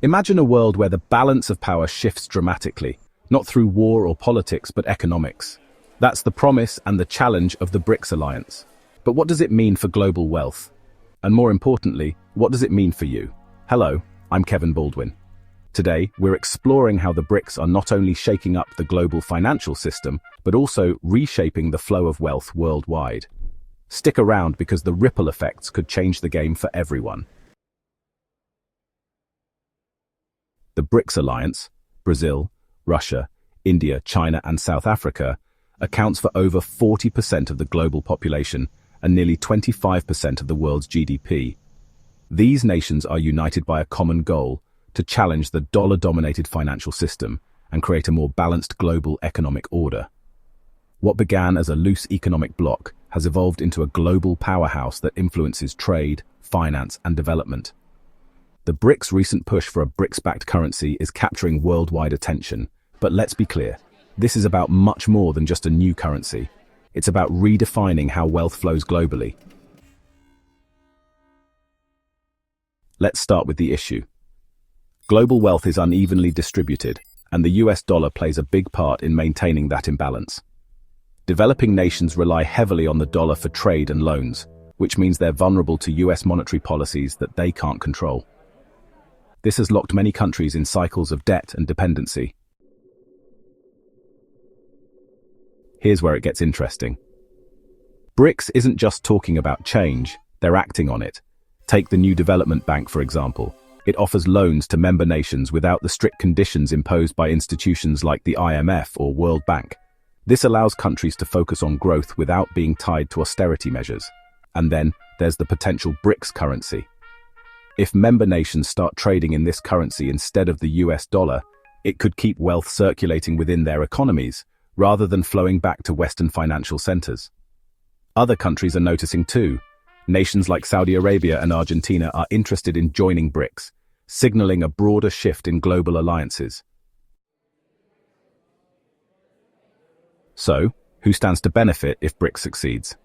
Imagine a world where the balance of power shifts dramatically, not through war or politics, but economics. That's the promise and the challenge of the BRICS alliance. But what does it mean for global wealth? And more importantly, what does it mean for you? Hello, I'm Kevin Baldwin. Today, we're exploring how the BRICS are not only shaking up the global financial system, but also reshaping the flow of wealth worldwide. Stick around because the ripple effects could change the game for everyone. The BRICS alliance, Brazil, Russia, India, China, and South Africa, accounts for over 40% of the global population and nearly 25% of the world's GDP. These nations are united by a common goal to challenge the dollar-dominated financial system and create a more balanced global economic order. What began as a loose economic bloc has evolved into a global powerhouse that influences trade, finance, and development. The BRICS' recent push for a BRICS-backed currency is capturing worldwide attention, but let's be clear, this is about much more than just a new currency. It's about redefining how wealth flows globally. Let's start with the issue. Global wealth is unevenly distributed, and the US dollar plays a big part in maintaining that imbalance. Developing nations rely heavily on the dollar for trade and loans, which means they're vulnerable to US monetary policies that they can't control. This has locked many countries in cycles of debt and dependency. Here's where it gets interesting. BRICS isn't just talking about change, they're acting on it. Take the New Development Bank, for example. It offers loans to member nations without the strict conditions imposed by institutions like the IMF or World Bank. This allows countries to focus on growth without being tied to austerity measures. And then, there's the potential BRICS currency. If member nations start trading in this currency instead of the US dollar, it could keep wealth circulating within their economies, rather than flowing back to Western financial centers. Other countries are noticing too. Nations like Saudi Arabia and Argentina are interested in joining BRICS, signaling a broader shift in global alliances. So, who stands to benefit if BRICS succeeds?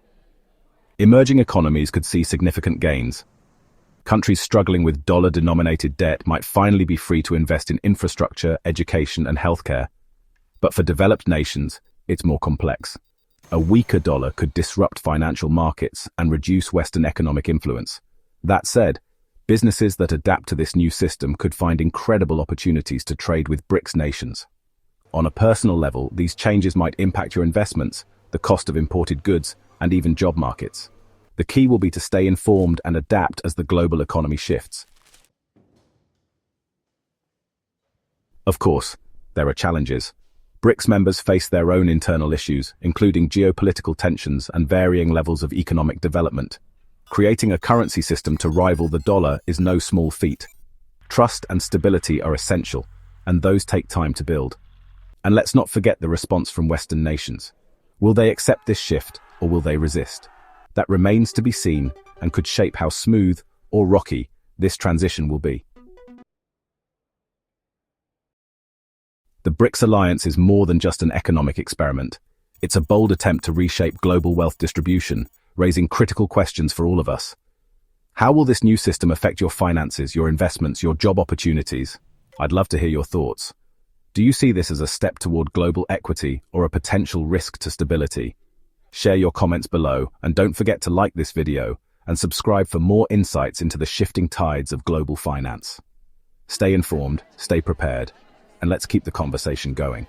Emerging economies could see significant gains. Countries struggling with dollar-denominated debt might finally be free to invest in infrastructure, education, and healthcare. But for developed nations, it's more complex. A weaker dollar could disrupt financial markets and reduce Western economic influence. That said, businesses that adapt to this new system could find incredible opportunities to trade with BRICS nations. On a personal level, these changes might impact your investments, the cost of imported goods, and even job markets. The key will be to stay informed and adapt as the global economy shifts. Of course, there are challenges. BRICS members face their own internal issues, including geopolitical tensions and varying levels of economic development. Creating a currency system to rival the dollar is no small feat. Trust and stability are essential, and those take time to build. And let's not forget the response from Western nations. Will they accept this shift, or will they resist? That remains to be seen and could shape how smooth or rocky this transition will be. The BRICS alliance is more than just an economic experiment. It's a bold attempt to reshape global wealth distribution, raising critical questions for all of us. How will this new system affect your finances, your investments, your job opportunities? I'd love to hear your thoughts. Do you see this as a step toward global equity or a potential risk to stability? Share your comments below, and don't forget to like this video and subscribe for more insights into the shifting tides of global finance. Stay informed, stay prepared, and let's keep the conversation going.